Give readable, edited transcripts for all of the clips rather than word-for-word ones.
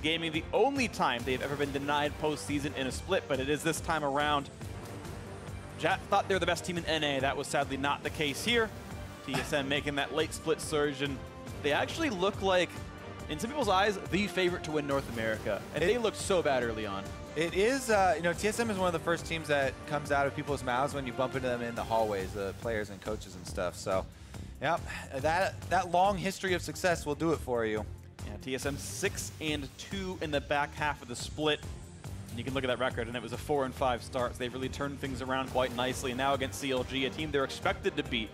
Gaming, the only time they've ever been denied postseason in a split, but it is this time around. Jat thought they were the best team in NA. That was sadly not the case here. TSM making that late split surge, and they actually look like, in some people's eyes, the favorite to win North America. And they looked so bad early on. It is, you know, TSM is one of the first teams that comes out of people's mouths when you bump into them in the hallways, the players and coaches and stuff. So, yeah, that long history of success will do it for you. Yeah, TSM 6-2 in the back half of the split. And you can look at that record, and it was a 4-5 start. So they've really turned things around quite nicely. And now against CLG, a team they're expected to beat,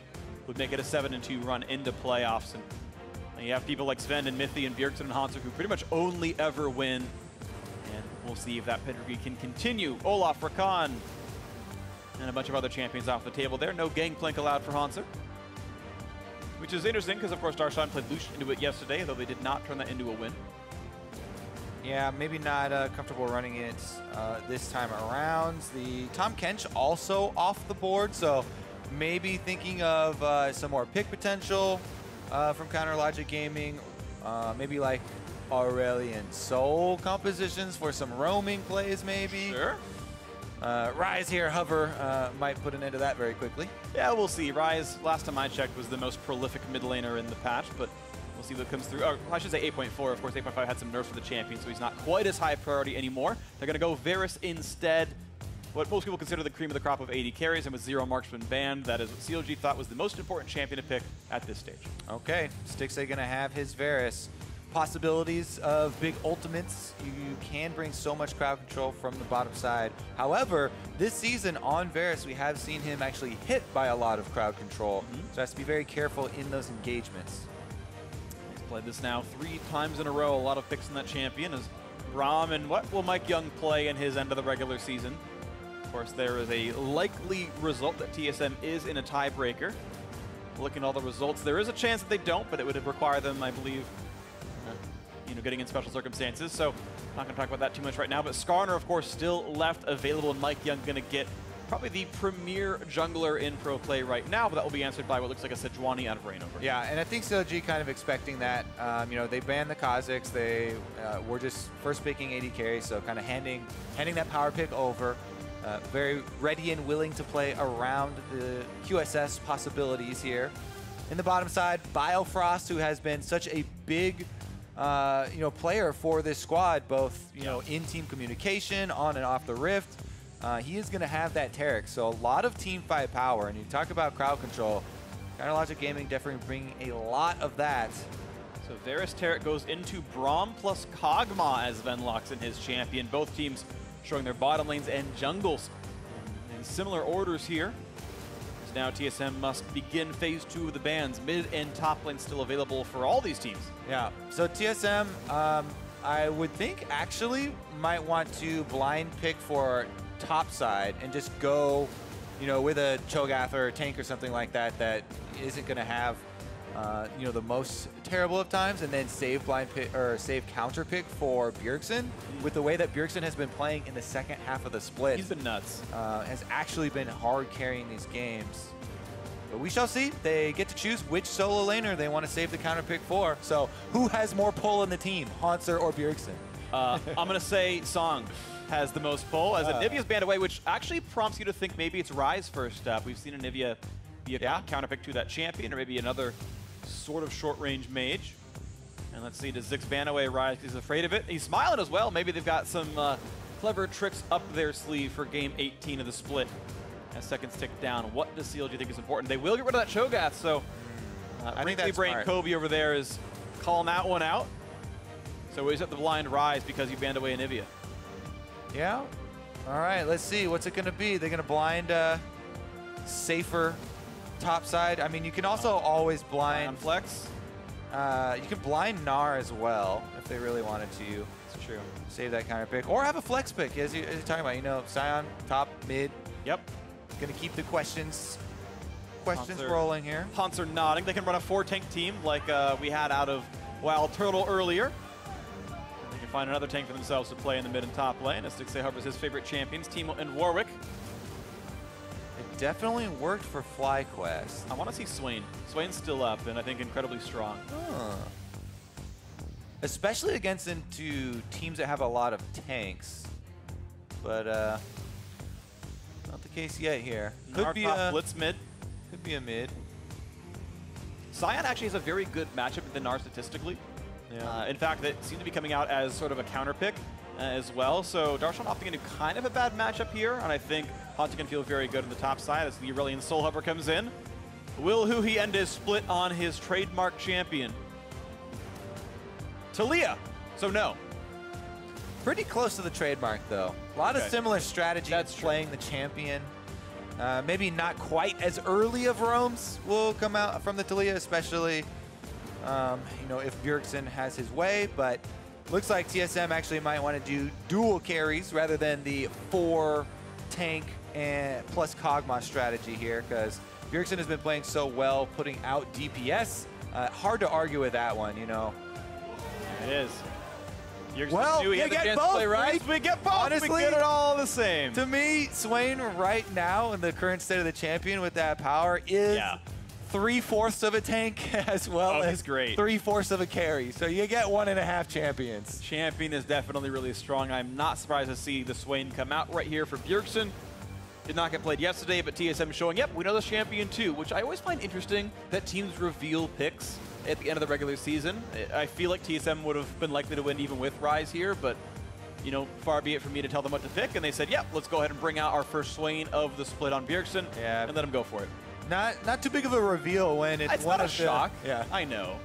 would make it a 7-2 run into playoffs. And you have people like Sven and Mithy and Bjergsen and Hanser who pretty much only ever win. And we'll see if that pedigree can continue. Olaf, Rakan, and a bunch of other champions off the table there. No Gangplank allowed for Hanser, which is interesting because, of course, Darshan played Lucian into it yesterday, though they did not turn that into a win. Yeah, maybe not comfortable running it this time around. The Tom Kench also off the board, so maybe thinking of some more pick potential from Counter Logic Gaming. Maybe like Aurelian Soul compositions for some roaming plays, maybe. Sure. Rise here, Hover, might put an end to that very quickly. Yeah, we'll see. Rise, last time I checked, was the most prolific mid laner in the patch, but we'll see what comes through. Oh, I should say 8.4. Of course, 8.5 had some nerfs for the champion, so he's not quite as high priority anymore. They're going to go Varus instead. What most people consider the cream of the crop of AD carries, and with 0 marksman banned, that is what CLG thought was the most important champion to pick at this stage. Okay, Stixxay going to have his Varus. Possibilities of big ultimates. You can bring so much crowd control from the bottom side. However, this season on Varus, we have seen him actually hit by a lot of crowd control. So has to be very careful in those engagements. He's played this now 3 times in a row. A lot of picks in that champion as Ram, and what will Mike Young play in his end of the regular season? Of course, there is a likely result that TSM is in a tiebreaker. Looking at all the results, there is a chance that they don't, but it would require them, I believe, getting in special circumstances. So not going to talk about that too much right now, but Skarner, of course, still left available, and Mike Young going to get probably the premier jungler in pro play right now, but that will be answered by what looks like a Sejuani out of Reignover. Yeah, and I think CLG kind of expecting that. You know, they banned the Kazakhs. They were just first picking AD carry, so kind of handing that power pick over. Very ready and willing to play around the QSS possibilities here. In the bottom side, Biofrost, who has been such a big player for this squad, both in team communication, on and off the Rift. He is going to have that Taric, so a lot of team fight power. And you talk about crowd control, Counter Logic Gaming definitely bringing a lot of that. So Varus Taric goes into Braum plus Kog'Maw as Sven locks in his champion. Both teams showing their bottom lanes and jungles in similar orders here. As now TSM must begin phase 2 of the bans. Mid and top lane still available for all these teams. Yeah, so TSM, I would think actually might want to blind pick for top side and just go, with a Cho'Gath or a tank or something like that that isn't going to have, the most terrible of times, and then save blind pick or save counter pick for Bjergsen. With the way that Bjergsen has been playing in the second half of the split, he's been nuts. Has actually been hard carrying these games. But we shall see. They get to choose which solo laner they want to save the counter pick for. So who has more pull in the team, Hanser or Bjergsen? I'm going to say Song has the most pull, as Anivia's banned away, which actually prompts you to think maybe it's Rise first up. We've seen Anivia be a counter pick to that champion, or maybe another sort of short-range mage. And let's see, does Ziggs ban away Rise? He's afraid of it. He's smiling as well. Maybe they've got some clever tricks up their sleeve for game 18 of the split. As seconds tick down, what does CLG think is important? They will get rid of that Cho'Gath, so I think that's brain smart. Kobe over there is calling that one out. So he's at the blind Rise because you banned away Anivia. Yeah. All right, let's see. What's it going to be? They're going to blind safer top side. I mean, you can also always blind Flex. You can blind Gnar as well if they really wanted to. It's true. Save that counter pick. Or have a flex pick, as you're talking about. Sion, top, mid. Yep. Going to keep the questions rolling here. Hunts are nodding. They can run a 4-tank team like we had out of Wild Turtle earlier. They can find another tank for themselves to play in the mid and top lane. As Stixxay hovers his favorite champions, Teemo and Warwick. It definitely worked for FlyQuest. I want to see Swain. Swain's still up, and I think incredibly strong. especially against into teams that have a lot of tanks. But not the case yet here. Could be a blitz mid. Could be a mid. Sion actually has a very good matchup with the Gnar statistically. Yeah. In fact, it seemed to be coming out as sort of a counter pick as well. So Darshan opting into kind of a bad matchup here, and I think Hanta can feel very good on the top side as the Aurelion Soul Hover comes in. Will Huhi end his split on his trademark champion? Talia. So no. Pretty close to the trademark, though. A lot of similar strategy. That's playing the champion. Maybe not quite as early of roams will come out from the Talia, especially you know, if Bjergsen has his way. But looks like TSM actually might want to do dual carries rather than the 4 tank and plus Kog'Maw strategy here, because Bjergsen has been playing so well, putting out DPS. Hard to argue with that one, you know. It is. Well, you get both, right? We get both. Honestly, we get it all the same. To me, Swain right now in the current state of the champion with that power is 3/4 of a tank as well as great. 3/4 of a carry. So you get 1.5 champions. Champion is definitely really strong. I'm not surprised to see the Swain come out right here for Bjergsen. Did not get played yesterday, but TSM showing, yep, we know the champion too, which I always find interesting that teams reveal picks at the end of the regular season. I feel like TSM would have been likely to win even with Rise here, but you know, far be it for me to tell them what to pick, and they said, yep, let's go ahead and bring out our first Swain of the split on Bjergsen and let him go for it. Not too big of a reveal when it's not a shock. Yeah, I know,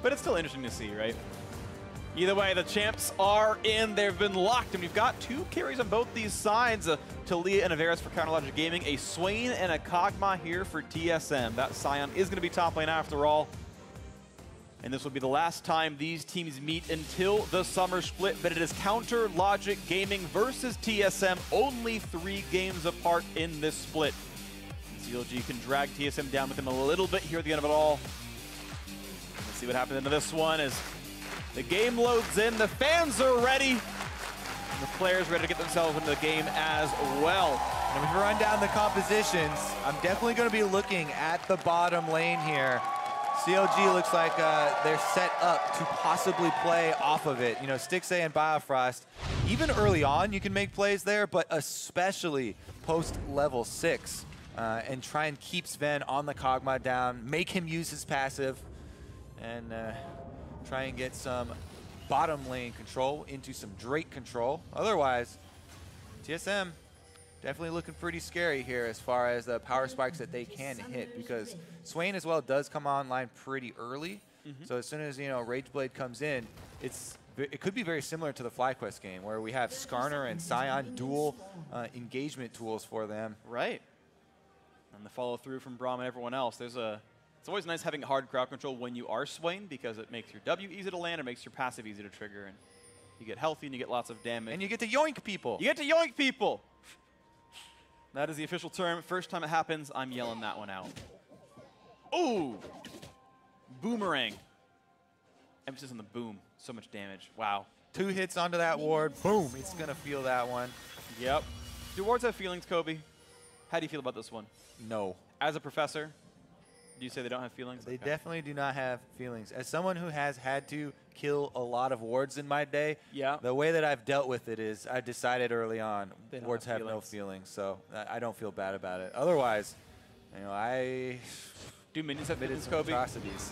but it's still interesting to see, right? Either way, the champs are in. They've been locked, and we've got 2 carries on both these sides. Talia and a Varus for Counterlogic Gaming, a Swain and a Kog'Maw here for TSM. That Sion is going to be top lane after all. And this will be the last time these teams meet until the summer split, but it is Counterlogic Gaming versus TSM, only 3 games apart in this split. CLG can drag TSM down with him a little bit here at the end of it all. Let's see what happens into this one as the game loads in, the fans are ready, and the players ready to get themselves into the game as well. And if we run down the compositions, I'm definitely going to be looking at the bottom lane here. CLG looks like they're set up to possibly play off of it. You know, Stixxay and Biofrost, even early on you can make plays there, but especially post level 6. And try and keep Sven on the Kog'Maw down, make him use his passive, and try and get some bottom lane control into some Drake control. Otherwise, TSM definitely looking pretty scary here as far as the power spikes that they can hit, because Swain as well does come online pretty early. So as soon as, you know, Rageblade comes in, it could be very similar to the FlyQuest game where we have Skarner and Sion dual engagement tools for them. Right. And the follow through from Braum and everyone else. It's always nice having hard crowd control when you are Swain, because it makes your W easy to land, it makes your passive easy to trigger, and you get healthy and you get lots of damage. And you get to yoink people. You get to yoink people! That is the official term. First time it happens, I'm yelling that one out. Ooh! Boomerang. Emphasis on the boom. So much damage. Wow. 2 hits onto that ward. Boom. It's going to feel that one. Yep. Do wards have feelings, Kobe? How do you feel about this one? No. As a professor, do you say they don't have feelings? They definitely do not have feelings. As someone who has had to kill a lot of wards in my day, the way that I've dealt with it is I decided early on wards have no feelings, so I don't feel bad about it. Otherwise, you know, I do minions have feelings, Kobe? Atrocities.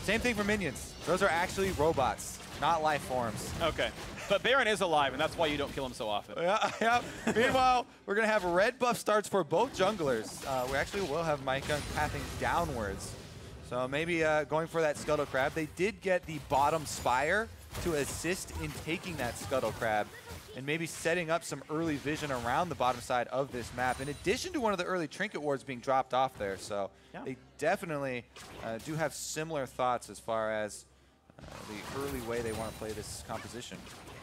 Same thing for minions. Those are actually robots, not life forms. Okay. But Baron is alive, and that's why you don't kill him so often. Yeah. Meanwhile, we're going to have red buff starts for both junglers. We actually will have Micah pathing downwards. So maybe going for that Scuttle Crab. They did get the bottom Spire to assist in taking that Scuttle Crab and maybe setting up some early vision around the bottom side of this map, in addition to one of the early trinket wards being dropped off there. So they definitely do have similar thoughts as far as the early way they want to play this composition.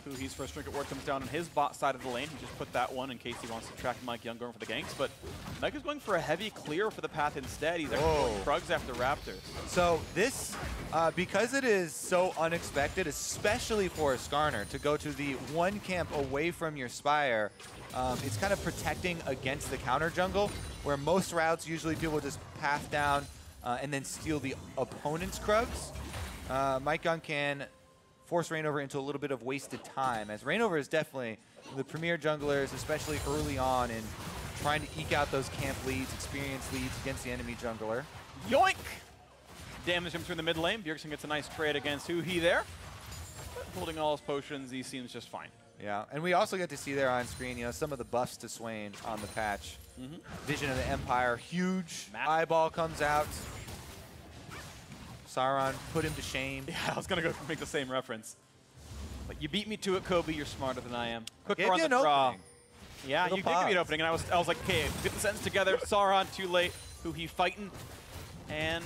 Huhi's first trinket ward comes down on his bot side of the lane. He just put that one in case he wants to track Mike Young going for the ganks. But Mike is going for a heavy clear for the path instead. He's actually going Krugs after Raptors. So this, because it is so unexpected, especially for a Skarner, to go to the one camp away from your Spire, it's kind of protecting against the counter jungle, where most routes usually people just path down and then steal the opponent's Krugs. Mike Young can force Reignover into a little bit of wasted time, as Reignover is definitely the premier junglers, especially early on in trying to eke out those camp leads, experience leads against the enemy jungler. Yoink! Damage him through the mid lane. Bjergsen gets a nice trade against Huhi there. But holding all his potions, he seems just fine. Yeah, and we also get to see there on screen, you know, some of the buffs to Swain on the patch. Vision of the Empire, huge. Eyeball comes out. Sauron put him to shame. Yeah, I was going to go make the same reference. But you beat me to it, Kobe. You're smarter than I am. Quick Gave run you the an draw. opening. Yeah, Little you did give me an opening, and I was like, okay, get the sentence together. Sauron, too late. Huhi fighting. And,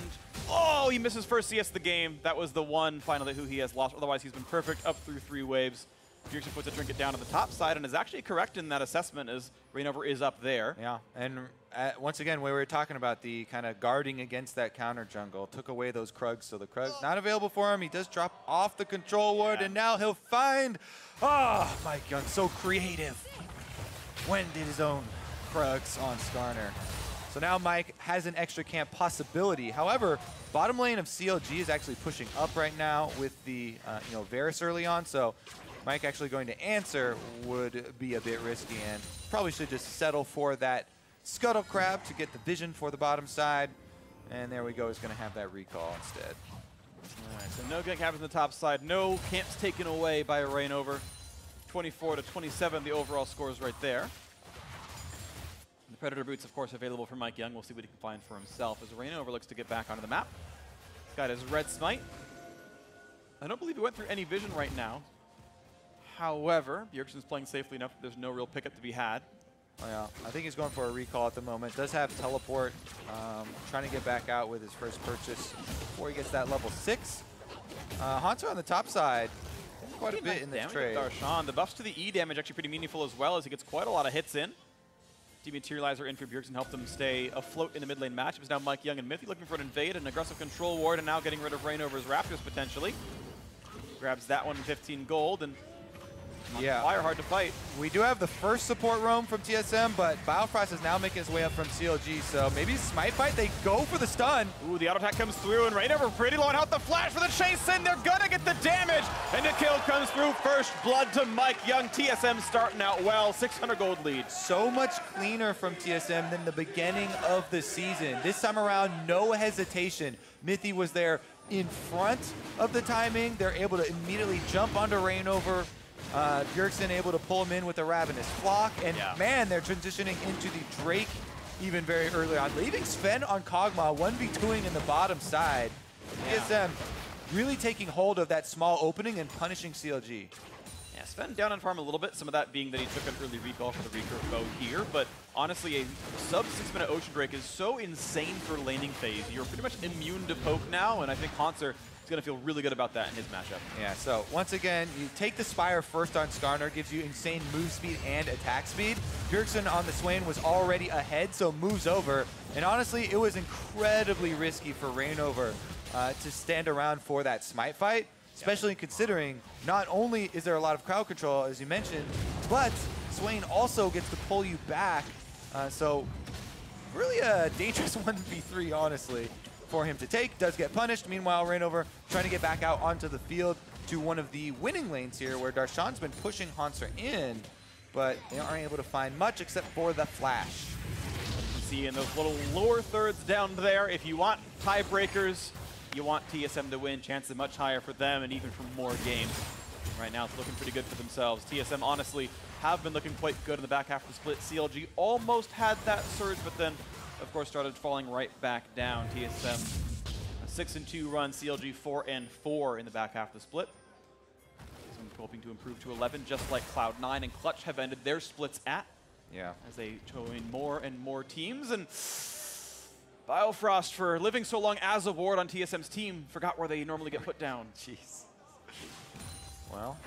oh, he misses first CS of the game. That was the one final that Huhi has lost. Otherwise, he's been perfect up through 3 waves. Bjergsen puts a trinket down to the top side and is actually correct in that assessment as Reignover is up there. Yeah, and once again, we were talking about the kind of guarding against that counter jungle. Took away those Krugs, so the Krug's not available for him. He does drop off the control ward, and now he'll find... Ah, oh, Mike Young, so creative. When did his own Krugs on Skarner? So now Mike has an extra camp possibility. However, bottom lane of CLG is actually pushing up right now with the Varus early on, so Mike actually going to answer would be a bit risky, and probably should just settle for that Scuttle Crab to get the vision for the bottom side. And there we go, he's going to have that recall instead. All right, so no gank happens on the top side. No camps taken away by a Reignover. 24-27, the overall score is right there. The Predator boots, of course, available for Mike Young. We'll see what he can find for himself as Reignover looks to get back onto the map. Got his red smite. I don't believe he went through any vision right now. However, Bjergsen's playing safely enough that there's no real pickup to be had. Oh, yeah, I think he's going for a recall at the moment. Does have teleport, trying to get back out with his first purchase before he gets that level 6. Hanzo on the top side, quite a bit in this trade. Darshan. The buffs to the E damage actually pretty meaningful as well as he gets quite a lot of hits in. Dematerializer in for Bjergsen helped him stay afloat in the mid lane matchup. It's now Mike Young and Mithy looking for an invade, an aggressive control ward, and now getting rid of Reignover's Raptors potentially. Grabs that one, 15 gold, and yeah, fire hard to fight. We do have the first support roam from TSM, but Biofrost is now making his way up from CLG, so maybe Smite Fight, they go for the stun. Ooh, the auto attack comes through, and Reignover pretty low on health. The flash for the chase in, they're gonna get the damage, and the kill comes through. First blood to Mike Young. TSM starting out well, 600 gold lead. So much cleaner from TSM than the beginning of the season. This time around, no hesitation. Mithy was there in front of the timing. They're able to immediately jump onto Reignover. Bjergsen able to pull him in with a Ravenous Flock, and man, they're transitioning into the Drake even very early on, leaving Sven on Kog'Maw 1v2ing in the bottom side. TSM really taking hold of that small opening and punishing CLG. Yeah, Sven down on farm a little bit, some of that being that he took an early recall for the recurve bow here, but honestly, a sub 6-minute Ocean Drake is so insane for laning phase. You're pretty much immune to poke now, and I think Hanser is going to feel really good about that in his matchup. Yeah, so once again, you take the Spire first on Skarner, gives you insane move speed and attack speed. Bjergsen on the Swain was already ahead, so moves over. And honestly, it was incredibly risky for Reignover to stand around for that Smite Fight, especially considering not only is there a lot of crowd control, as you mentioned, but Swain also gets to pull you back. So really a dangerous 1v3, honestly, for him to take. Does get punished. Meanwhile, Reignover trying to get back out onto the field to one of the winning lanes here, where Darshan's been pushing Hanser in, but they aren't able to find much except for the flash. You can see in those little lower thirds down there, if you want tiebreakers, you want TSM to win, chances are much higher for them and even for more games. Right now it's looking pretty good for themselves. TSM honestly have been looking quite good in the back half of the split. CLG almost had that surge, but then of course started falling right back down. TSM a 6-2 run, CLG 4-4 in the back half of the split. TSM hoping to improve to 11, just like Cloud9 and Clutch have ended their splits at. Yeah. As they join more and more teams, and Biofrost, for living so long as a ward on TSM's team, forgot where they normally get put down. Jeez. Well,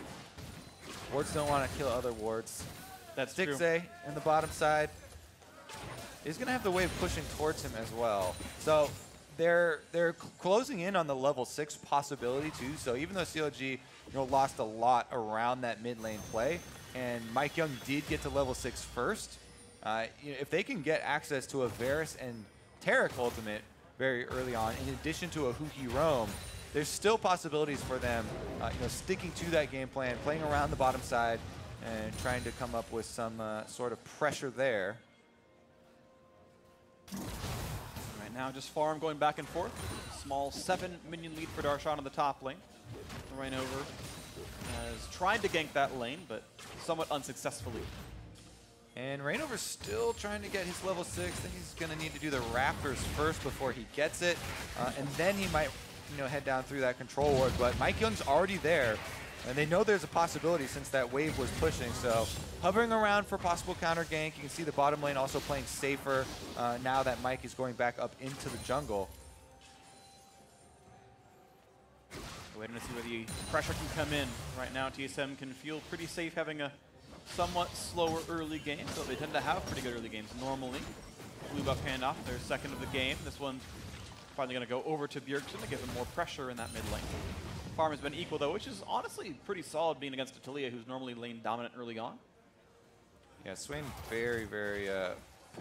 wards don't want to kill other wards. That's true. Stixxay in the bottom side is going to have the wave pushing towards him as well. So they're closing in on the level 6 possibility too. So even though CLG lost a lot around that mid lane play, and Mike Young did get to level 6 first, if they can get access to a Varus and Taric ultimate very early on, in addition to a Huhi Roam, there's still possibilities for them, sticking to that game plan, playing around the bottom side, and trying to come up with some sort of pressure there. Right now, just farm going back and forth. Small 7-minion lead for Darshan on the top lane. Reignover has tried to gank that lane, but somewhat unsuccessfully. And Reignover's still trying to get his level 6. I think he's going to need to do the Raptors first before he gets it. And then he might head down through that control ward. But Mike Young's already there. And they know there's a possibility since that wave was pushing. So hovering around for possible counter gank. You can see the bottom lane also playing safer now that Mike is going back up into the jungle. Waiting to see where the pressure can come in. Right now, TSM can feel pretty safe having a somewhat slower early game, so they tend to have pretty good early games normally. Blue buff handoff, their second of the game. This one's finally going to go over to Bjergsen to give him more pressure in that mid lane. Farm has been equal though, which is honestly pretty solid being against a Taliyah who's normally lane dominant early on. Yeah, Swain very, very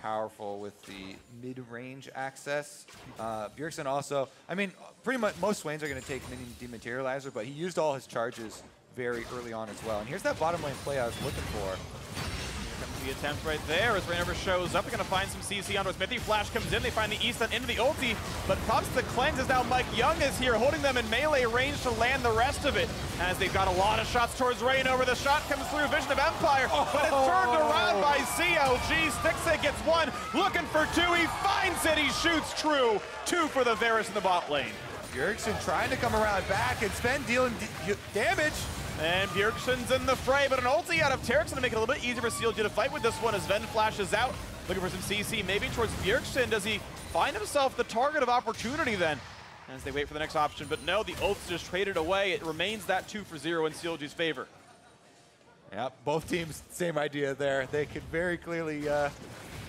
powerful with the mid-range access. Bjergsen also, I mean, pretty much most Swains are going to take minion dematerializer, but he used all his charges very early on as well. And here's that bottom lane play I was looking for. Here comes the attempt right there as Reignover shows up. They're going to find some CC onto Smithy. Flash comes in. They find the East and into the ulti. But props to the cleanse as now Mike Young is here, holding them in melee range to land the rest of it. As they've got a lot of shots towards Reignover. The shot comes through Vision of Empire, but it's turned around by CLG. Stixxay gets one, looking for two. He finds it. He shoots true. Two for the Varus in the bot lane. Bjergsen trying to come around back and Sven dealing damage. And Bjergsen's in the fray, but an ulti out of Terek's gonna make it a little bit easier for CLG to fight with this one as Ven flashes out, looking for some CC, maybe towards Bjergsen. Does he find himself the target of opportunity then? As they wait for the next option, but no, the ult's just traded away. It remains that 2-for-0 in CLG's favor. Yep, both teams, same idea there. They could very clearly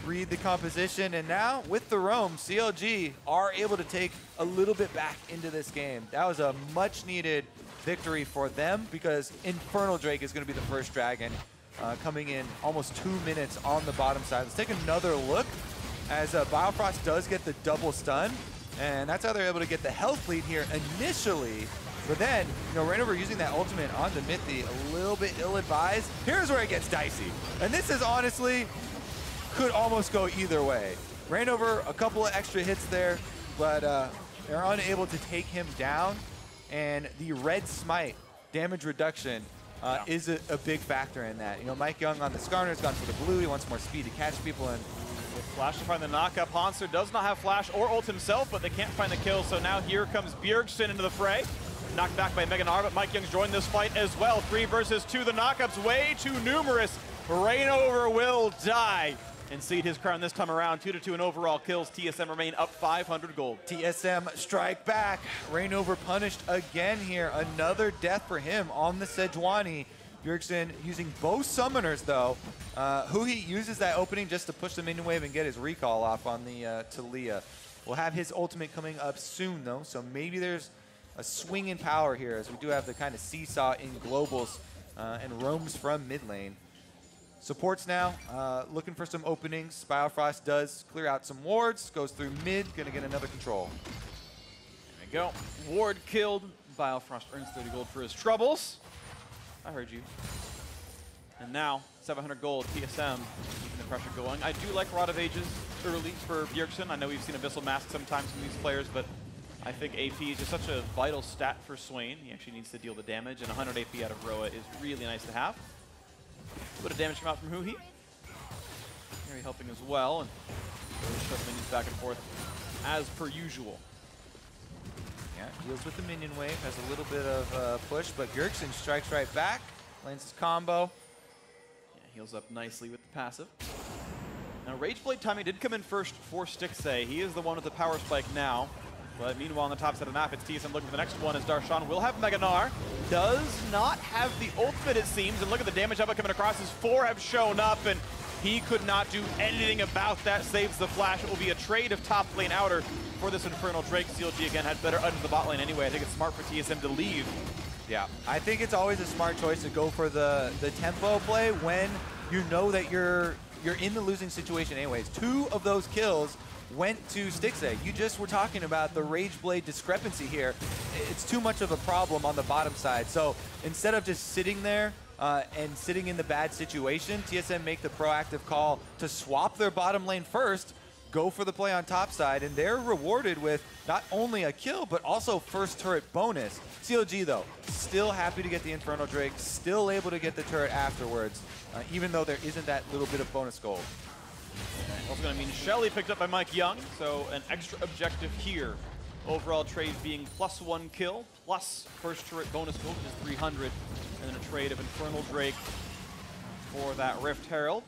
read the composition, and now with the roam, CLG are able to take a little bit back into this game. That was a much needed victory for them because Infernal Drake is going to be the first dragon coming in almost 2 minutes on the bottom side. Let's take another look as Biofrost does get the double stun, and that's how they're able to get the health lead here initially. But then, Reignover using that ultimate onto Mithy, a little bit ill-advised. Here's where it gets dicey. And this is honestly, could almost go either way. Reignover, a couple of extra hits there, but they're unable to take him down. And the red smite damage reduction is a big factor in that. Mike Young on the Skarner's gone for the blue. He wants more speed to catch people. And with Flash to find the knockup, Hanser does not have Flash or ult himself, but they can't find the kill. So now here comes Bjergsen into the fray. Knocked back by Meganar, but Mike Young's joined this fight as well. 3 versus 2. The knockup's way too numerous. Reignover will die and cede his crown this time around. 2-2 in overall kills. TSM remain up 500 gold. TSM strike back. Reignover punished again here. Another death for him on the Sejuani. Bjergsen using both summoners though. Huhi uses that opening just to push the minion wave and get his recall off on the Taliyah. We'll have his ultimate coming up soon though, so maybe there's a swing in power here as we do have the kind of seesaw in globals and roams from mid lane. Supports now, looking for some openings. Biofrost does clear out some wards, goes through mid, gonna get another control. There we go. Ward killed. Biofrost earns 30 gold for his troubles. I heard you. And now, 700 gold, TSM, keeping the pressure going. I do like Rod of Ages early for Bjergsen. I know we've seen Abyssal Mask sometimes from these players, but I think AP is just such a vital stat for Swain. He actually needs to deal the damage, and 100 AP out of Roa is really nice to have. A bit of damage come out from Huhi. Harry helping as well, and shove minions back and forth as per usual. Yeah, deals with the minion wave, has a little bit of push, but Bjergsen strikes right back, lands his combo. Yeah, heals up nicely with the passive. Now Rageblade timing did come in first for Stixxay. He is the one with the power spike now. But meanwhile, on the top side of the map, it's TSM looking for the next one as Darshan will have Meganar. Does not have the ultimate, it seems. And look at the damage output coming across as 4 have shown up, and he could not do anything about that. Saves the flash. It will be a trade of top lane outer for this Infernal Drake. CLG, again, had better under the bot lane anyway. I think it's smart for TSM to leave. Yeah, I think it's always a smart choice to go for the tempo play when you know that you're in the losing situation anyways. 2 of those kills went to Stixay. You just were talking about the Rage Blade discrepancy here. It's too much of a problem on the bottom side. So instead of just sitting there and sitting in the bad situation, TSM make the proactive call to swap their bottom lane first, go for the play on top side, and they're rewarded with not only a kill, but also first turret bonus. CLG, though, still happy to get the Infernal Drake, still able to get the turret afterwards, even though there isn't that little bit of bonus gold. Also going to mean Shelly picked up by Mike Young, so an extra objective here. Overall trade being +1 kill, plus first turret bonus gold, which is 300, and then a trade of Infernal Drake for that Rift Herald.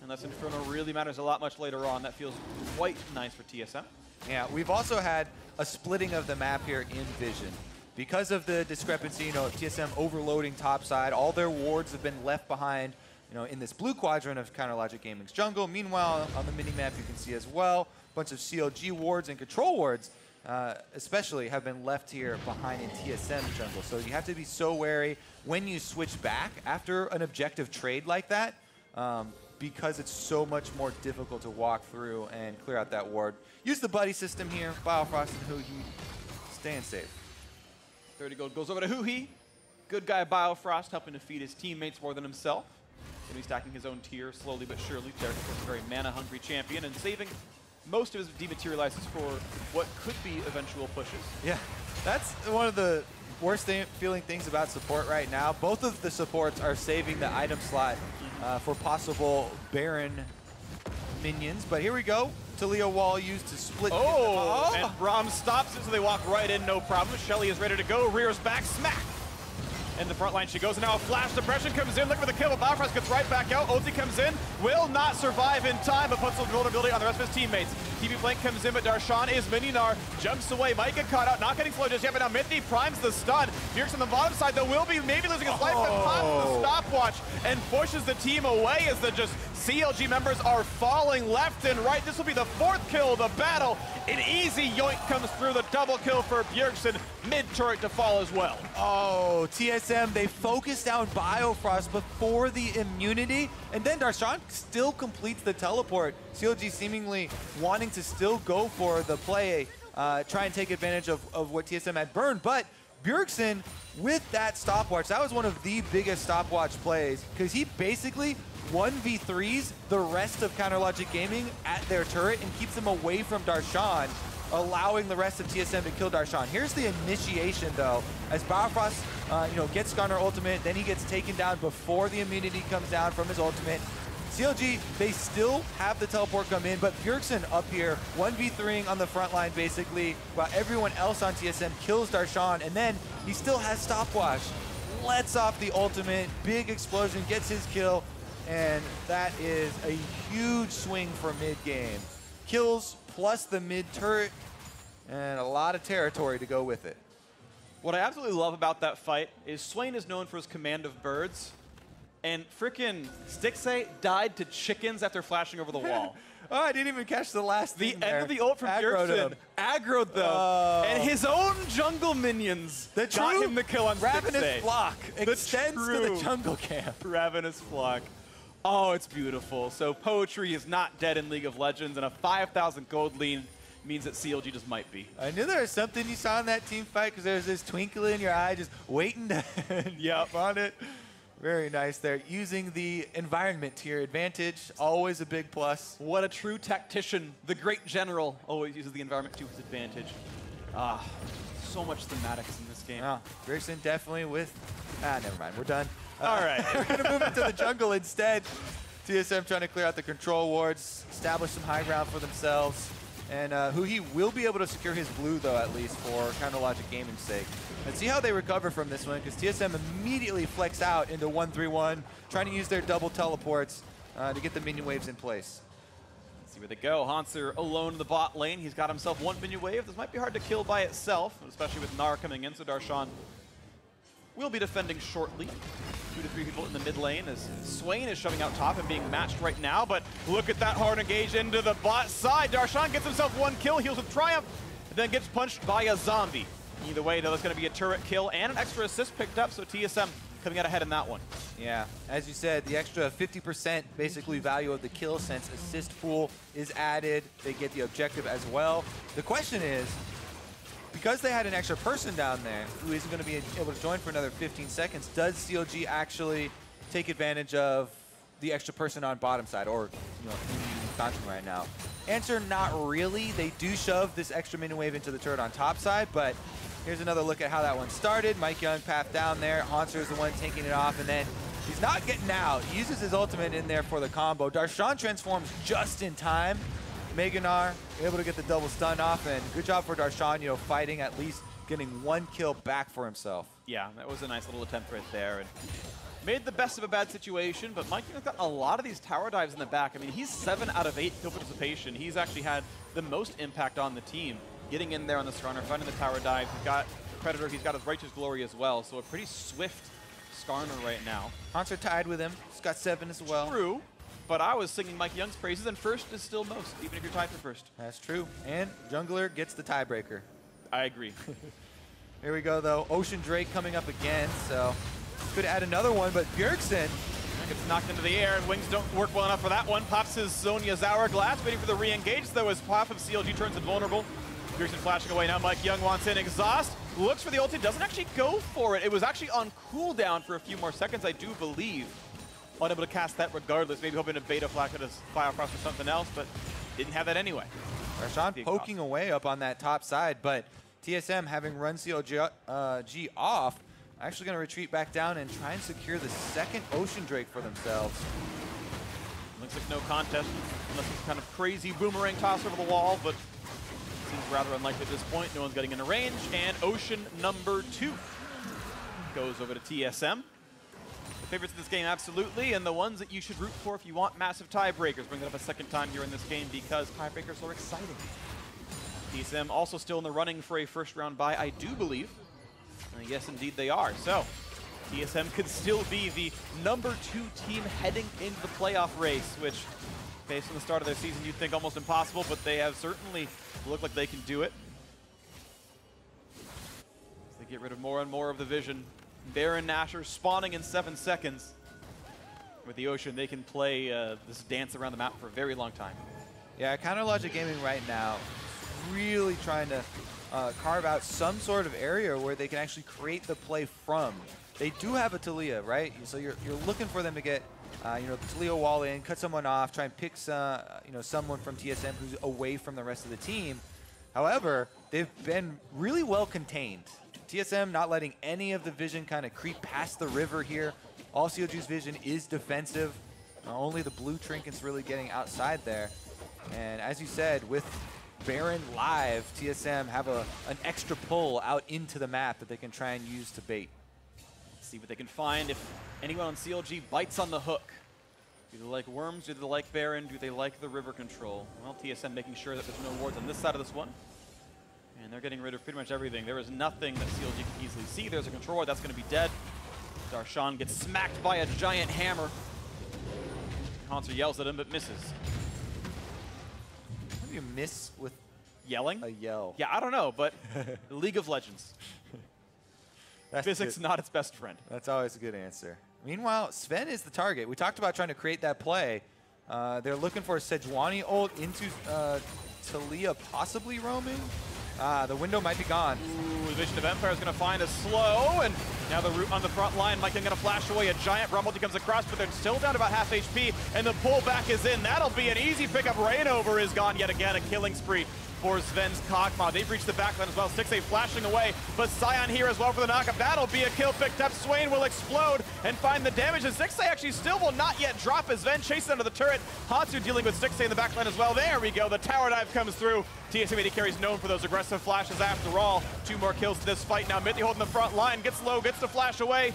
Unless Inferno really matters a lot much later on, that feels quite nice for TSM. Yeah, we've also had a splitting of the map here in Vision. Because of the discrepancy, you know, TSM overloading topside, all their wards have been left behind, you know, in this blue quadrant of Counterlogic Gaming's jungle. Meanwhile, on the mini-map you can see as well, a bunch of CLG wards and control wards, especially, have been left here behind in TSM jungle. So you have to be so wary when you switch back after an objective trade like that, because it's so much more difficult to walk through and clear out that ward. Use the buddy system here, Biofrost and Huhi, staying safe. 30 gold goes over to Huhi. Good guy Biofrost, helping to feed his teammates more than himself. Going to be stacking his own tier slowly but surely. Derek, of course, a very mana-hungry champion, and saving most of his dematerializes for what could be eventual pushes. Yeah, that's one of the worst feeling things about support right now. Both of the supports are saving the item slot for possible Baron minions, but here we go. Talia wall used to split. Oh, and Braum stops it, so they walk right in, no problem. Shelly is ready to go, rears back, smack! In the front line she goes, and now a flash suppression comes in, looking for the kill, but Biofrost gets right back out. Ulti comes in, will not survive in time, but puts some vulnerability on the rest of his teammates. TV Blank comes in, but Darshan is Mininar, jumps away, might get caught out, not getting slow just yet, but now Minty primes the stun. Bjergsen on the bottom side, though, will be maybe losing his life, but pops the stopwatch and pushes the team away as the CLG members are falling left and right. This will be the 4th kill of the battle. An easy yoink comes through, the double kill for Bjergsen, mid-turret to fall as well. Oh, TSM, they focus down Biofrost before the immunity, and then Darshan still completes the teleport. CLG seemingly wanting to still go for the play, try and take advantage of what TSM had burned, but Bjergsen, with that stopwatch, that was one of the biggest stopwatch plays, because he basically 1v3s the rest of Counterlogic Gaming at their turret and keeps them away from Darshan, allowing the rest of TSM to kill Darshan. Here's the initiation, though, as Biofrost gets Gunner ultimate, then he gets taken down before the immunity comes down from his ultimate. CLG, they still have the teleport come in, but Bjergsen up here, 1v3ing on the front line basically, while everyone else on TSM kills Darshan, and then he still has stopwatch. Lets off the ultimate, big explosion, gets his kill, and that is a huge swing for mid-game. Kills plus the mid-turret, and a lot of territory to go with it. What I absolutely love about that fight is Swain is known for his command of birds, and frickin' Stixay died to chickens after flashing over the wall. Oh, I didn't even catch the last The thing end there. of the ult from Bjergsen aggroed them, and his own jungle minions got him the kill on Ravenous Stixay. Flock extends to the jungle camp. Ravenous Flock. Oh, it's beautiful. So Poetry is not dead in League of Legends, and a 5,000 gold lead means that CLG just might be. I knew there was something you saw in that team fight because there's this twinkle in your eye just waiting to yep on it. Very nice there. Using the environment to your advantage, always a big plus. What a true tactician. The great general always uses the environment to his advantage. Ah, so much thematics in this game. Oh, Bjergsen definitely with... never mind. We're done. All right. We're going to move into the jungle instead. TSM trying to clear out the control wards, establish some high ground for themselves. And Huhi will be able to secure his blue, though, at least, for Counterlogic Gaming's sake. And see how they recover from this one, because TSM immediately flex out into 1-3-1, trying to use their double teleports to get the minion waves in place. Let's see where they go. Hanser alone in the bot lane. He's got himself one minion wave. This might be hard to kill by itself, especially with Gnar coming in, so Darshan will be defending shortly. 2 to 3 people in the mid lane as Swain is shoving out top and being matched right now, but look at that hard engage into the bot side. Darshan gets himself 1 kill, heals with Triumph, and then gets punched by a zombie. Either way, though, it's going to be a turret kill and an extra assist picked up, so TSM coming out ahead in that one. Yeah, as you said, the extra 50% basically value of the kill since assist pool is added. They get the objective as well. The question is, because they had an extra person down there who isn't going to be able to join for another 15 seconds, does CLG actually take advantage of the extra person on bottom side or in Conching right now? Answer, not really. They do shove this extra mini wave into the turret on top side, but here's another look at how that one started. Mike Young path down there. Haunter is the one taking it off, and then he's not getting out. He uses his ultimate in there for the combo. Darshan transforms just in time. Meganar able to get the double stun off, and good job for Darshan, fighting, at least getting one kill back for himself. Yeah, that was a nice little attempt right there. And made the best of a bad situation, but Mike Young's got a lot of these tower dives in the back. I mean, he's 7 out of 8 kill participation. He's actually had the most impact on the team. Getting in there on the Skarner, finding the tower dive. He's got Predator, he's got his Righteous Glory as well, so a pretty swift Skarner right now. Haunter tied with him. He's got 7 as well. True, but I was singing Mike Young's praises, and first is still most, even if you're tied for first. That's true. And Jungler gets the tiebreaker. I agree. Here we go, though. Ocean Drake coming up again, so could add another one, but Bjergsen gets knocked into the air, and wings don't work well enough for that one. Pops his Zhonya's Hourglass, waiting for the re-engage, though, as Pop of CLG turns invulnerable. Bjergsen flashing away now. Mike Young wants in Exhaust, looks for the ulti, doesn't actually go for it. It was actually on cooldown for a few more seconds, I do believe. Unable to cast that regardless, maybe hoping to beta flash at his Firefrost or something else, but didn't have that anyway. Darshan poking away up on that top side, but TSM, having run CLG off, actually going to retreat back down and try and secure the second Ocean Drake for themselves. Looks like no contest, unless it's kind of crazy boomerang toss over the wall, but seems rather unlikely at this point. No one's getting into range, and Ocean number 2 goes over to TSM. The favorites of this game, absolutely, and the ones that you should root for if you want massive tiebreakers. Bring that up a second time here in this game because tiebreakers are exciting. TSM also still in the running for a first-round bye, I do believe. And yes, indeed they are. So, TSM could still be the number 2 team heading into the playoff race, which, based on the start of their season, you'd think almost impossible, but they have certainly looked like they can do it. As they get rid of more and more of the vision. Baron Nashor spawning in 7 seconds. With the Ocean, they can play this dance around the map for a very long time. Yeah, Counter Logic Gaming right now really trying to carve out some sort of area where they can actually create the play from. They do have a Taliyah, right? So you're looking for them to get the Taliyah wall in, cut someone off, try and pick someone from TSM who's away from the rest of the team. However, they've been really well contained. TSM not letting any of the vision kind of creep past the river here. All CLG's vision is defensive. Only the blue trinkets really getting outside there. And as you said, with Baron live, TSM have an extra pull out into the map that they can try and use to bait. See what they can find if anyone on CLG bites on the hook. Do they like worms? Do they like Baron? Do they like the river control? Well, TSM making sure that there's no wards on this side of this one. And they're getting rid of pretty much everything. There is nothing that CLG can easily see. There's a control ward, that's going to be dead. Darshan gets smacked by a giant hammer. Haunter yells at him, but misses. How do you miss with yelling? A yell? Yeah, I don't know, but League of Legends. Physics good. not its best friend. That's always a good answer. Meanwhile, Sven is the target. We talked about trying to create that play. They're looking for a Sejuani ult into Taliyah possibly roaming. The window might be gone. Ooh, the Vision of Empire is going to find a slow, and now the root on the front line. Mike Young going to flash away a giant. Rumble comes across, but they're still down to about half HP, and the pullback is in. That'll be an easy pickup. Rainover is gone yet again. A killing spree for Sven's Kog'Maw. They've reached the backline as well. 6A flashing away, but Sion here as well for the knockup. That'll be a kill picked up. Swain will explode and find the damage, and 6A actually still will not yet drop as Sven chases under the turret. Hatsu dealing with 6A in the backline as well. There we go. The tower dive comes through. TSM AD carry's known for those aggressive flashes after all. 2 more kills to this fight now. Mithy holding the front line, gets low, gets to flash away.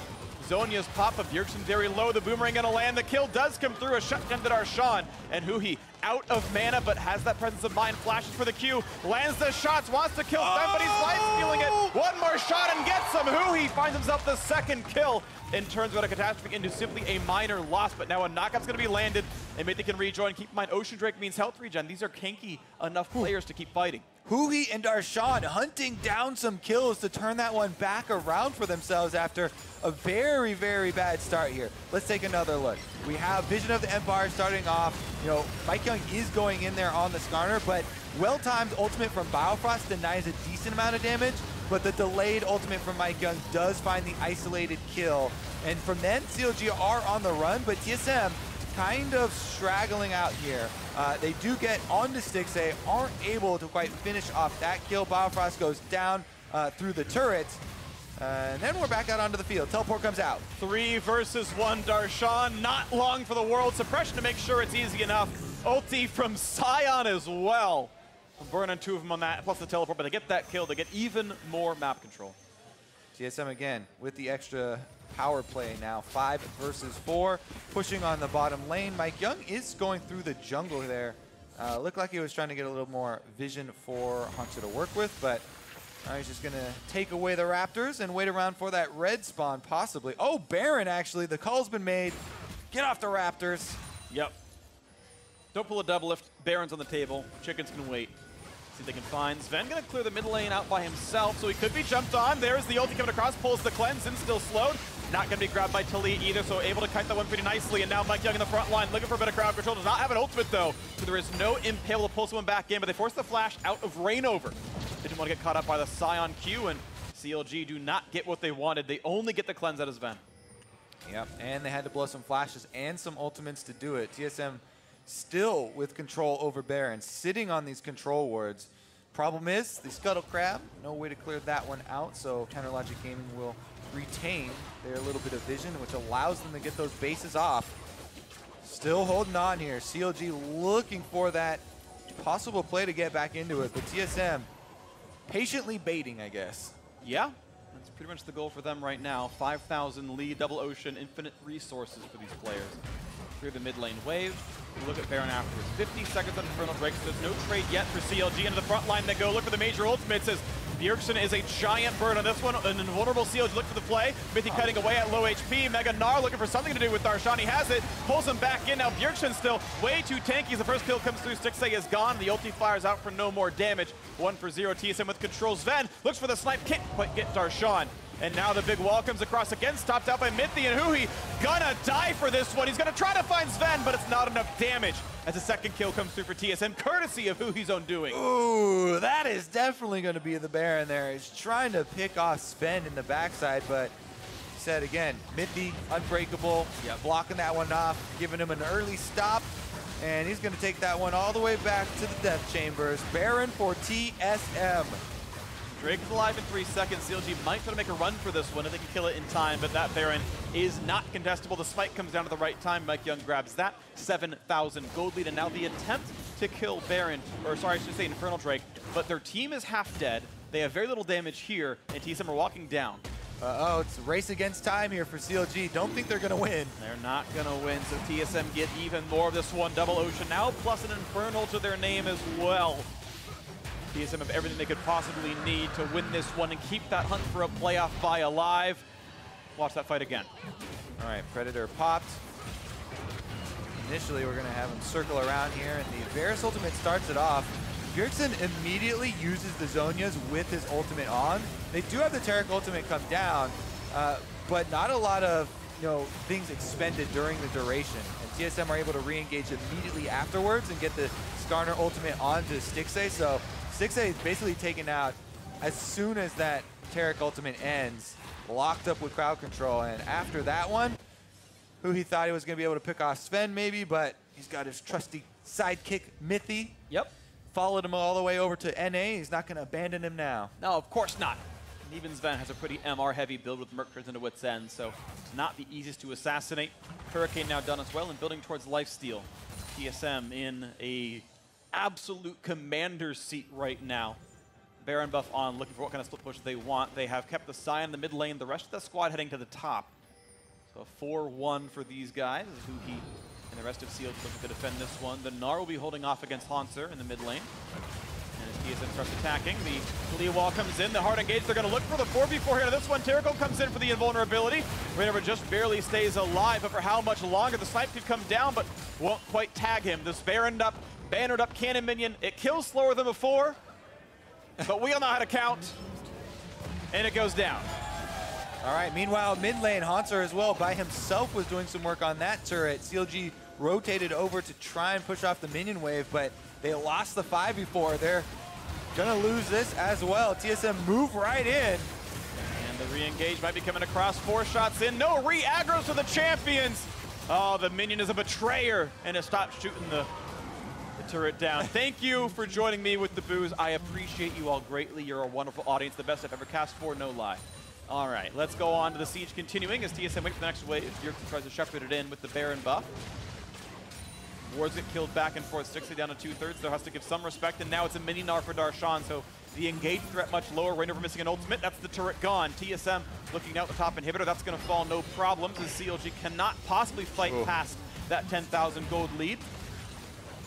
Zhonya's pop of Bjergsen very low. The boomerang gonna land. The kill does come through. A shutdown to Darshan. And Huhi out of mana, but has that presence of mind. Flashes for the Q. Lands the shots. Wants to kill Sven, but he's life stealing it. One more shot and gets him. Huhi finds himself the second kill and turns what a catastrophe into simply a minor loss. But now a knockup's gonna be landed, and Mithy can rejoin. Keep in mind, Ocean Drake means health regen. These are kanky enough players to keep fighting. Huhi and Darshan hunting down some kills to turn that one back around for themselves after a very, very bad start here. Let's take another look. We have Vision of the Empire starting off. You know, Mike Young is going in there on the Skarner, but well-timed ultimate from Biofrost denies a decent amount of damage, but the delayed ultimate from Mike Young does find the isolated kill. And from then, CLG are on the run, but TSM kind of straggling out here. They do get onto Stixxay, aren't able to quite finish off that kill. Biofrost goes down through the turrets. And then we're back out onto the field. Teleport comes out. 3 versus 1, Darshan. Not long for the world suppression to make sure it's easy enough. Ulti from Sion as well. Burning 2 of them on that, plus the teleport, but to get that kill, they get even more map control. TSM again with the extra power play now. 5 versus 4, pushing on the bottom lane. Mike Young is going through the jungle there. Looked like he was trying to get a little more vision for Hunter to work with, but he's just gonna take away the Raptors and wait around for that red spawn, possibly. Oh, Baron, actually, the call's been made. Get off the Raptors. Yep. Don't pull a double lift. Baron's on the table. Chickens can wait. See if they can find Sven. Gonna clear the mid lane out by himself, so he could be jumped on. There's the ulti coming across, pulls the cleanse, and still slowed. Not gonna be grabbed by Tali either, so able to kite that one pretty nicely. And now Mike Young in the front line, looking for a bit of crowd control. Does not have an ultimate though, so there is no impale to pull someone back in, but they force the flash out of Rainover. They didn't want to get caught up by the Sion Q, and CLG do not get what they wanted. They only get the cleanse out of Sven. Yep, and they had to blow some flashes and some ultimates to do it. TSM still with control over Baron, sitting on these control wards. Problem is, the Scuttle Crab, no way to clear that one out, so Counterlogic Gaming will retain their little bit of vision, which allows them to get those bases off. Still holding on here. CLG looking for that possible play to get back into it, but TSM patiently baiting, I guess. Yeah, that's pretty much the goal for them right now. 5,000 lead, double ocean, infinite resources for these players. Clear the mid lane wave. Look at Baron afterwards. 50 seconds on Infernal Drake, so there's no trade yet for CLG. Into the front line they go. Look for the major ultimates as Bjergsen is a giant bird on this one. An invulnerable CLG look for the play. Mithy cutting away at low HP. Mega Gnar looking for something to do with Darshan. He has it. Pulls him back in. Now Bjergsen still way too tanky as the first kill comes through. Stixxay is gone. The ulti fires out for no more damage. 1 for 0. TSM with control. Sven looks for the snipe. Can't quite get Darshan. And now the big wall comes across again, stopped out by Mithy, and Huhi gonna die for this one. He's gonna try to find Sven, but it's not enough damage as the second kill comes through for TSM, courtesy of Huhi's own doing. Ooh, that is definitely gonna be the Baron there. He's trying to pick off Sven in the backside, but said again, Mithy, unbreakable, blocking that one off, giving him an early stop, and he's gonna take that one all the way back to the death chambers. Baron for TSM. Drake is alive in 3 seconds. CLG might try to make a run for this one if they can kill it in time, but that Baron is not contestable. The spike comes down at the right time. Mike Young grabs that 7,000 gold lead, and now the attempt to kill Baron, or sorry, I should say Infernal Drake, but their team is half dead. They have very little damage here, and TSM are walking down. Uh-oh, it's a race against time here for CLG. Don't think they're gonna win. They're not gonna win, so TSM get even more of this one. Double Ocean now, plus an Infernal to their name as well. TSM have everything they could possibly need to win this one and keep that hunt for a playoff bye alive. Watch that fight again. All right, Predator popped. Initially, we're going to have him circle around here, and the Varus ultimate starts it off. Bjergsen immediately uses the Zhonya's with his ultimate on. They do have the Taric ultimate come down, but not a lot of things expended during the duration. And TSM are able to re-engage immediately afterwards and get the Skarner ultimate onto Stixxay. So Stixxay is basically taken out as soon as that Taric ultimate ends, locked up with crowd control. And after that one, who he thought he was going to be able to pick off Sven maybe, but he's got his trusty sidekick Mithy. Yep. Followed him all the way over to NA. He's not going to abandon him now. No, of course not. And even Sven has a pretty MR-heavy build with Merc turns into Wit's End, so it's not the easiest to assassinate. Hurricane now done as well and building towards lifesteal. TSM in a absolute commander's seat right now. Baron buff on, looking for what kind of split push they want. They have kept the Sion in the mid lane, the rest of the squad heading to the top. So a 4-1 for these guys, as Huhi and the rest of CLG looking to defend this one. The Gnar will be holding off against Hanser in the mid lane. And as TSM starts attacking, the Talia wall comes in, the hard engage, they're going to look for the 4v4 here. This one, Tarico comes in for the invulnerability. Rainover just barely stays alive, but for how much longer? The snipe could come down, but won't quite tag him. This Baroned up, bannered up cannon minion, it kills slower than before, but we all know how to count. And it goes down. All right, meanwhile, mid lane, Haunter as well by himself was doing some work on that turret. CLG rotated over to try and push off the minion wave, but they lost the 5v4. They're gonna lose this as well. TSM move right in. And the re-engage might be coming across, 4 shots in. No re-aggros for the champions. Oh, the minion is a betrayer, and it stopped shooting the turret down. Thank you for joining me with the booze. I appreciate you all greatly. You're a wonderful audience, the best I've ever cast for, no lie. All right, let's go on to the siege continuing as TSM waits for the next wave. Bjergsen tries to shepherd it in with the Baron buff. Wards get killed back and forth, 60 down to 2/3. There has to give some respect, and now it's a mini Gnar for Darshan, so the engage threat much lower. Rainover missing an ultimate. That's the turret gone. TSM looking out the top inhibitor. That's going to fall no problems as CLG cannot possibly fight past that 10,000 gold lead.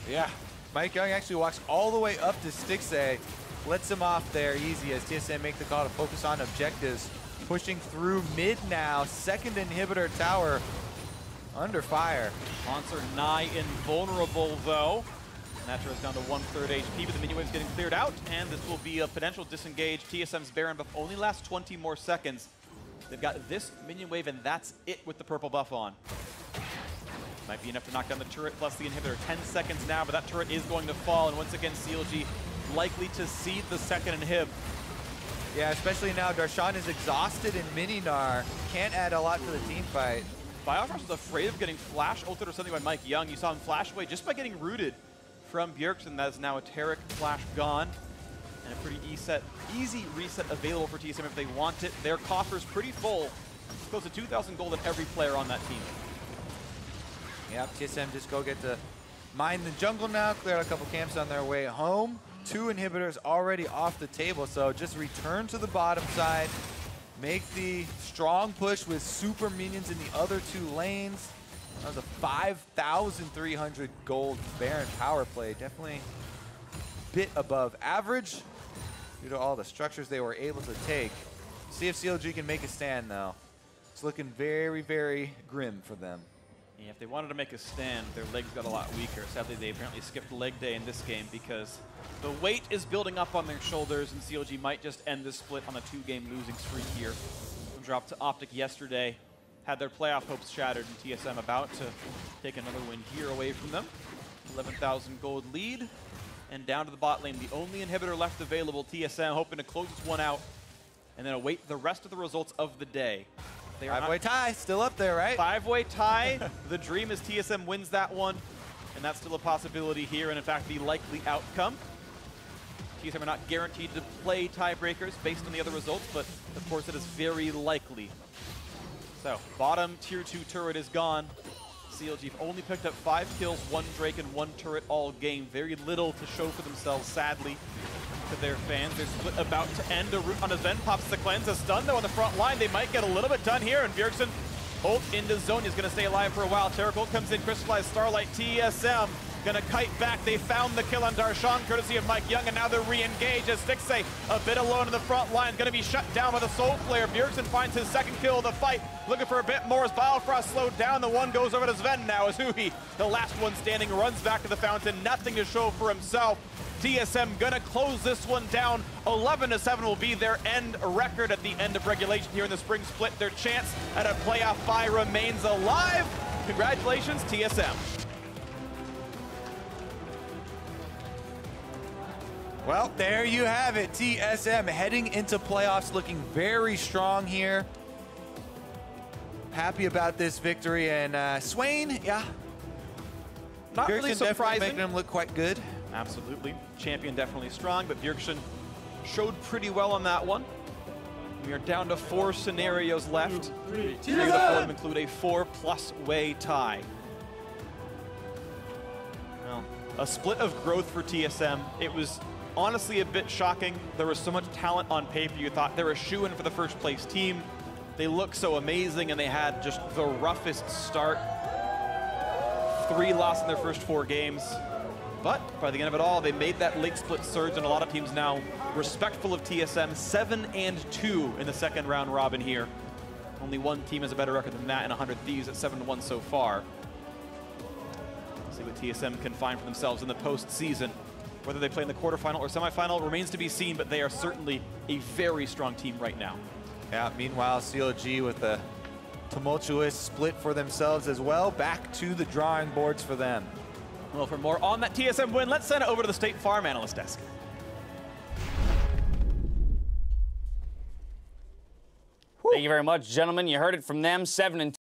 Yeah, Mike Young actually walks all the way up to Stixxay, lets him off there easy as TSM make the call to focus on objectives. Pushing through mid now, second inhibitor tower under fire. Haunter nigh invulnerable though. Natural is down to 1/3 HP, but the minion wave's getting cleared out, and this will be a potential disengage. TSM's Baron buff only lasts 20 more seconds. They've got this minion wave, and that's it with the purple buff on. Might be enough to knock down the turret plus the inhibitor. 10 seconds now, but that turret is going to fall, and once again, CLG likely to cede the second inhib. Yeah, especially now Darshan is exhausted in mini Gnar. Can't add a lot to the team fight. Biofrost was afraid of getting flash ulted or something by Mike Young. You saw him flash away just by getting rooted from Bjergsen. That is now a Taric flash gone. And a pretty easy reset available for TSM if they want it. Their coffer's pretty full. Close to 2,000 gold on every player on that team. Yep, TSM just go get to mine the jungle now, clear out a couple camps on their way home. 2 inhibitors already off the table, so just return to the bottom side, make the strong push with super minions in the other 2 lanes. That was a 5,300 gold Baron power play. Definitely a bit above average due to all the structures they were able to take. See if CLG can make a stand, though. It's looking very, very grim for them. Yeah, if they wanted to make a stand, their legs got a lot weaker. Sadly, they apparently skipped leg day in this game because the weight is building up on their shoulders, and CLG might just end this split on a 2-game losing streak here. Dropped to Optic yesterday, had their playoff hopes shattered, and TSM about to take another win here away from them. 11,000 gold lead, and down to the bot lane, the only inhibitor left available. TSM hoping to close this one out, and then await the rest of the results of the day. 5-way tie, still up there, right? 5-way tie. The dream is TSM wins that one, and that's still a possibility here, and in fact, the likely outcome. TSM are not guaranteed to play tiebreakers based on the other results, but of course it is very likely. So, bottom tier 2 turret is gone. CLG have only picked up 5 kills, 1 Drake, and 1 turret all game. Very little to show for themselves, sadly, to their fans. They're split about to end. A root on his Ven pops the cleanse. A stun, though, on the front line. They might get a little bit done here, and Bjergsen ult into zone. He's going to stay alive for a while. Taric ult comes in, crystallized Starlight. TSM gonna kite back. They found the kill on Darshan, courtesy of Mike Young, and now they're re-engaged as Stixxay a bit alone in the front line. Gonna be shut down by the Soul Player. Bjergsen finds his second kill of the fight. Looking for a bit more as Biofrost slowed down. The one goes over to Sven now as Huhi, the last one standing, runs back to the fountain. Nothing to show for himself. TSM gonna close this one down. 11-7 will be their end record at the end of regulation here in the spring split. Their chance at a playoff bye remains alive. Congratulations, TSM. Well, there you have it. TSM heading into playoffs looking very strong here. Happy about this victory, and Swain, yeah. Not really surprising. Making him look quite good. Absolutely. Champion definitely strong, but Bjergsen showed pretty well on that one. We are down to 4 scenarios left. 3 of the 4 include a 4+ way tie. Well, a split of growth for TSM. It was honestly a bit shocking. There was so much talent on paper. You thought they were a shoo-in for the first place team. They looked so amazing, and they had just the roughest start. 3 losses in their first 4 games. But by the end of it all, they made that late split surge, and a lot of teams now respectful of TSM. 7-2 in the second round robin here. Only one team has a better record than that in 100 Thieves at 7-1 so far. See what TSM can find for themselves in the postseason. Whether they play in the quarterfinal or semifinal remains to be seen, but they are certainly a very strong team right now. Yeah, meanwhile, CLG with a tumultuous split for themselves as well. Back to the drawing boards for them. Well, for more on that TSM win, let's send it over to the State Farm analyst desk. Thank you very much, gentlemen. You heard it from them, 7-2.